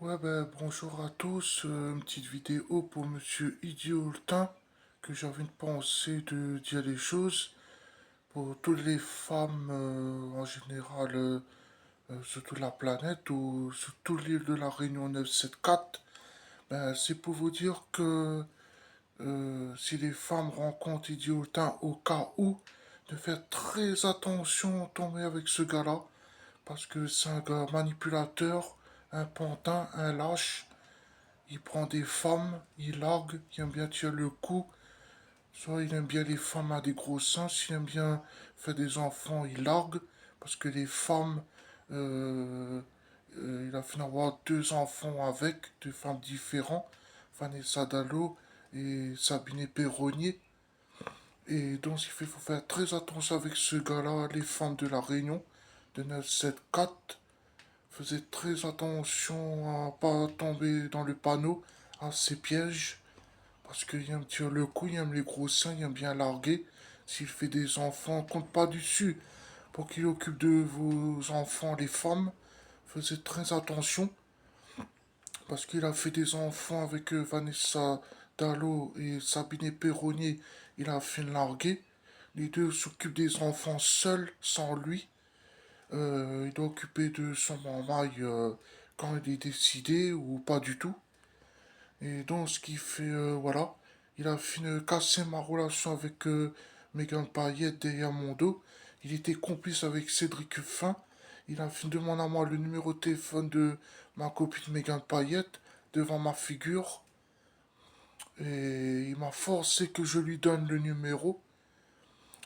Bonjour à tous, une petite vidéo pour Monsieur Idiotin, que j'avais une pensée de dire les choses pour toutes les femmes en général sur toute la planète ou sur toute l'île de la Réunion 974. C'est pour vous dire que si les femmes rencontrent Idiotin au cas où, de faire très attention à tomber avec ce gars-là, parce que c'est un gars manipulateur, un pantin, un lâche. Il prend des femmes, il largue, il aime bien tirer le coup. Soit il aime bien les femmes à des gros seins, s'il aime bien faire des enfants, il largue. Parce que les femmes, euh, il a fait avoir deux enfants avec, deux femmes différentes. Vanessa Dallo et Sabine Perronnier. Et donc il faut faire très attention avec ce gars-là, les femmes de la Réunion, de 974. Faites très attention à pas tomber dans le panneau, à ces pièges, parce qu'il aime tirer le coup, il aime les gros seins, il aime bien larguer. S'il fait des enfants, compte pas dessus pour qu'il occupe de vos enfants, les femmes. Faites très attention, parce qu'il a fait des enfants avec Vanessa Dallo et Sabine Perronnier. Il a fait larguer. Les deux s'occupent des enfants seuls, sans lui. Il doit occuper de son marmaille quand il est décidé ou pas du tout. Et donc, ce qui fait, voilà, il a fini de casser ma relation avec Megan Payette derrière mon dos. Il était complice avec Cédric Fin. Il a fini de demander à moi le numéro de téléphone de ma copine Megan Payette devant ma figure. Et il m'a forcé que je lui donne le numéro.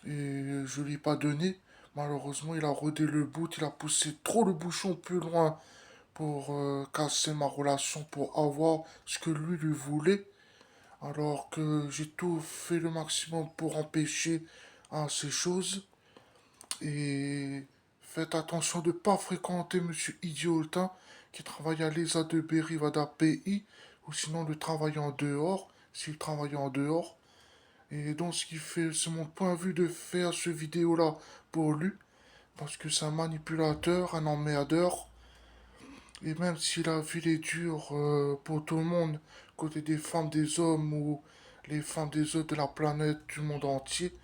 Et je lui ai pas donné. Malheureusement, il a rodé le bout, il a poussé trop le bouchon plus loin pour casser ma relation, pour avoir ce que lui voulait, alors que j'ai tout fait le maximum pour empêcher ces choses. Et faites attention de ne pas fréquenter Monsieur Idiotin qui travaille à l'ESA de Berry-Vada pays, ou sinon de travailler en dehors, s'il travaille en dehors. Et donc ce qui fait, c'est mon point de vue de faire ce vidéo-là pour lui, parce que c'est un manipulateur, un emmerdeur. Et même si la ville est dure pour tout le monde, côté des femmes, des hommes ou les femmes des autres de la planète, du monde entier,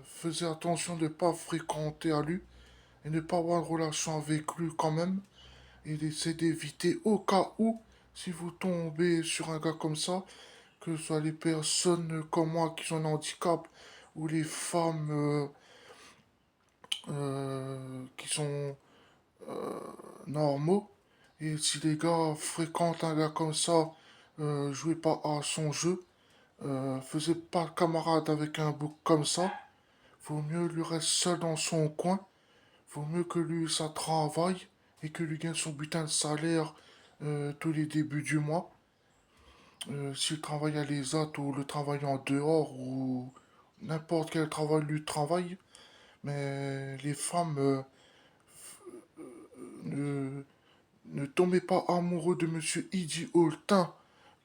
faisez attention de ne pas fréquenter à lui et ne pas avoir de relation avec lui quand même. Et d'essayer d'éviter au cas où, si vous tombez sur un gars comme ça, que ce soit les personnes comme moi qui ont un handicap ou les femmes qui sont normaux. Et si les gars fréquentent un gars comme ça, jouez pas à son jeu. Faisait pas camarade avec un bouc comme ça. Vaut mieux lui rester seul dans son coin. Vaut mieux que lui ça travaille et que lui gagne son butin de salaire tous les débuts du mois. S'il travaille à l'ESAT ou le travail en dehors ou n'importe quel travail lui travaille. Mais les femmes ne, ne tombez pas amoureux de Monsieur Idi Holtin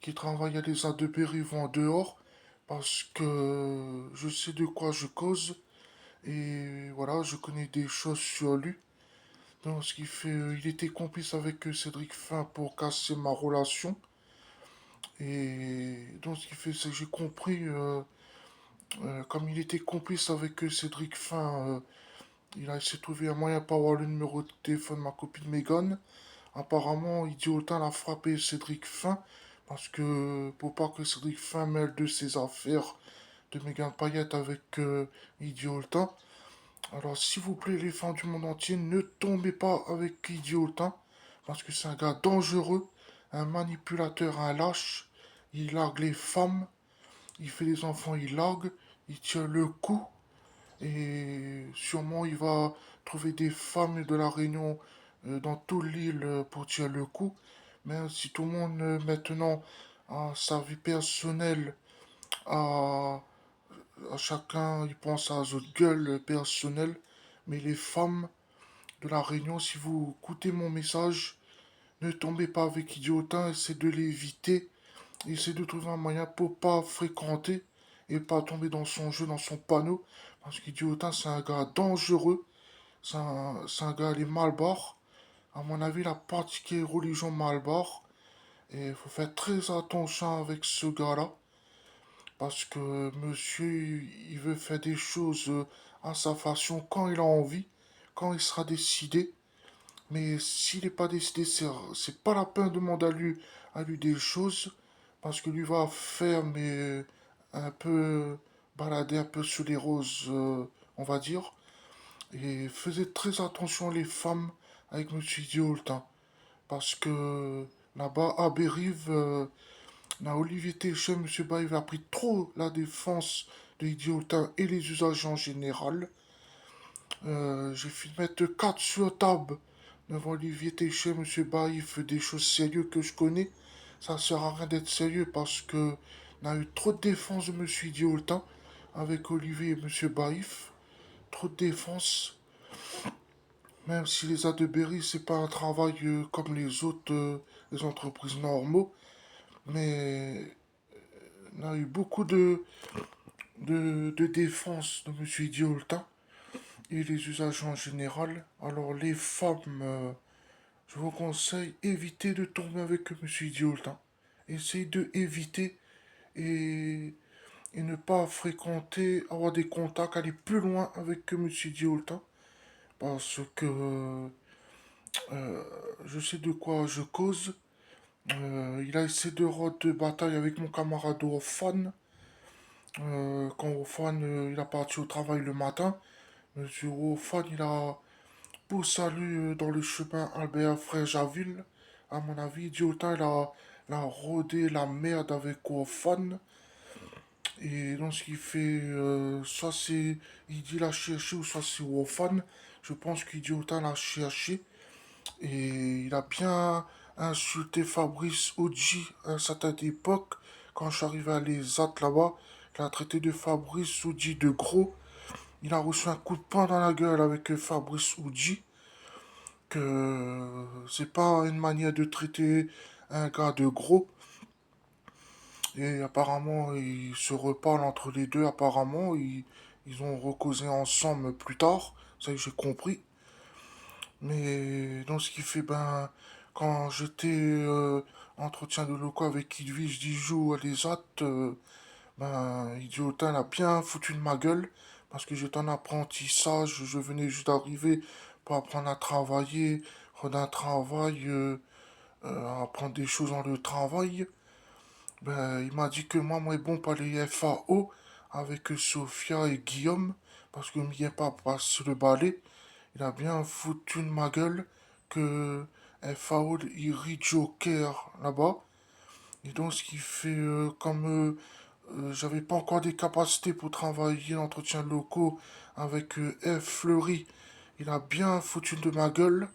qui travaille à l'ESA de Berry en dehors parce que je sais de quoi je cause et voilà, je connais des choses sur lui. Donc ce qui fait, il était complice avec Cédric Fin pour casser ma relation. Et donc ce qui fait, c'est que j'ai compris, comme il était complice avec Cédric Fin, il a essayé de trouver un moyen pour avoir le numéro de téléphone de ma copine Megan. Apparemment, Idiotin a frappé Cédric Fin parce que pour pas que Cédric Fin mêle de ses affaires de Megan Payette avec Idiotin. Alors, s'il vous plaît, les fans du monde entier, ne tombez pas avec Idiotin parce que c'est un gars dangereux, un manipulateur, un lâche. Il largue les femmes, il fait des enfants, il largue, il tire le coup. Et sûrement, il va trouver des femmes de la Réunion dans toute l'île pour tirer le coup. Mais si tout le monde maintenant a sa vie personnelle, à, à chacun, il pense à sa gueule personnelle. Mais les femmes de la Réunion, si vous écoutez mon message, ne tombez pas avec Idiotin, essayez de l'éviter. Essayez de trouver un moyen pour pas fréquenter et pas tomber dans son jeu, dans son panneau. Parce qu'Idiotin, c'est un gars dangereux. C'est un gars, les mal barre. À mon avis, il a pratiqué religion Malbar. Et il faut faire très attention avec ce gars-là. Parce que monsieur, il veut faire des choses à sa façon quand il a envie, quand il sera décidé. Mais s'il n'est pas décidé, c'est pas la peine de demander à lui des choses. Parce que lui va faire, mais un peu balader un peu sur les roses, on va dire. Et faisait très attention les femmes avec Monsieur Dioltin. Parce que là-bas, à Bérive, Olivier Téchet, Monsieur Baïve a pris trop la défense de Dioltin et les usagers en général. J'ai fait mettre 4 sur table devant Olivier Téchet, Monsieur Baïf, des choses sérieuses que je connais. Ça sert à rien d'être sérieux parce que on a eu trop de défense de Monsieur Dioltin avec Olivier et Monsieur Baïf. Trop de défense. Même si les Adeberry, c'est pas un travail comme les autres les entreprises normaux, mais on a eu beaucoup de défense de Monsieur Idiolta et les usagers en général. Alors les femmes, je vous conseille, évitez de tomber avec Monsieur Idiolta. Essayez de éviter et, et ne pas fréquenter, avoir des contacts, aller plus loin avec Monsieur Idiolta. Parce que je sais de quoi je cause. Il a essayé de bataille avec mon camarade Orphan. Quand Orphan il a parti au travail le matin, Monsieur Orphan il a poussé à lui dans le chemin Albert Fréjaville. À mon avis, Diotin il a rodé la merde avec Orphan. Et donc ce qu'il fait, soit c'est il dit l'a cherché ou soit c'est Orphan. Je pense qu'Idiotin l'a cherché. Et il a bien insulté Fabrice Oudji à une certaine époque. Quand je suis arrivé à l'ESAT là-bas, il a traité de Fabrice Oudji de gros. Il a reçu un coup de poing dans la gueule avec Fabrice Oudji. Que c'est pas une manière de traiter un gars de gros. Et apparemment, ils se reparlent entre les deux. Apparemment, ils ont recausé ensemble plus tard. Ça, j'ai compris. Mais dans ce qui fait, ben, quand j'étais entretien de locaux avec Edwige Dijoux à l'ESAT, ben, Idiotin a bien foutu de ma gueule parce que j'étais en apprentissage, je venais juste d'arriver pour apprendre à travailler, d'un travail, apprendre des choses dans le travail. Ben, il m'a dit que moi, bon pour les FAO avec Sophia et Guillaume parce que je pas passer le balai. Il a bien foutu de ma gueule que FAO, il rit Joker là-bas. Et donc, ce qui fait comme j'avais pas encore des capacités pour travailler l'entretien locaux avec F. Fleury, il a bien foutu de ma gueule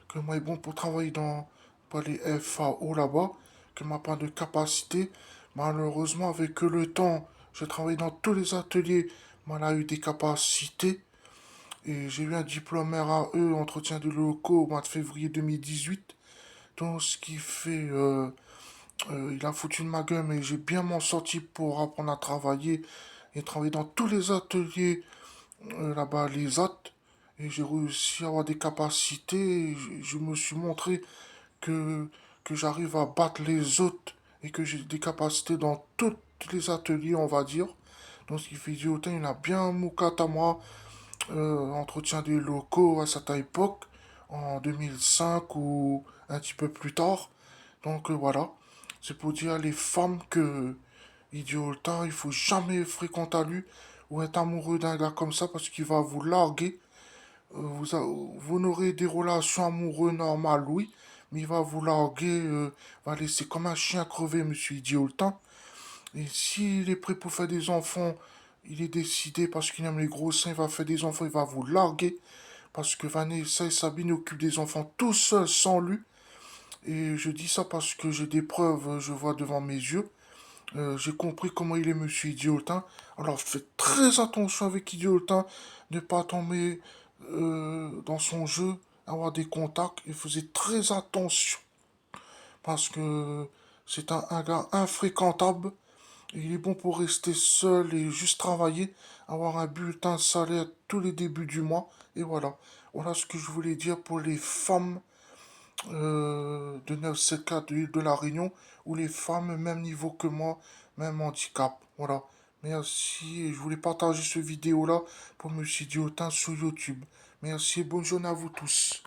que moi est bon pour travailler dans pas les FAO là-bas, que m'a pas de capacité. Malheureusement, avec le temps, je travaille dans tous les ateliers, moi a eu des capacités. Et j'ai eu un diplôme RAE, entretien de locaux, au mois de février 2018. Donc, ce qui fait, il a foutu de ma gueule, mais j'ai bien m'en sorti pour apprendre à travailler et travailler dans tous les ateliers là-bas, les autres. Et j'ai réussi à avoir des capacités. Je me suis montré que, que j'arrive à battre les autres et que j'ai des capacités dans tous les ateliers, on va dire. Donc, ce qui fait idiotin, il a bien moukat à moi entretien des locaux à cette époque, en 2005 ou un petit peu plus tard. Donc voilà, c'est pour dire à les femmes que Idiota, il faut jamais fréquenter à lui ou être amoureux d'un gars comme ça parce qu'il va vous larguer. Vous n'aurez des relations amoureuses normales, oui, mais il va vous larguer, va laisser comme un chien crevé, monsieur Idiota. Et s'il est prêt pour faire des enfants, il est décidé parce qu'il aime les gros seins, il va faire des enfants, il va vous larguer. Parce que Vanessa et Sabine occupent des enfants tout seuls sans lui. Et je dis ça parce que j'ai des preuves, je vois devant mes yeux. J'ai compris comment il est, monsieur Idiotin. Alors faites très attention avec Idiotin, ne pas tomber dans son jeu, avoir des contacts. Et faisait très attention parce que c'est un gars infréquentable. Il est bon pour rester seul et juste travailler, avoir un bulletin de salaire tous les débuts du mois. Et voilà. Voilà ce que je voulais dire pour les femmes de 974 de La Réunion, où les femmes, même niveau que moi, même handicap. Voilà. Merci. Et je voulais partager ce vidéo-là pour Monsieur Diotin sur YouTube. Merci et bonne journée à vous tous.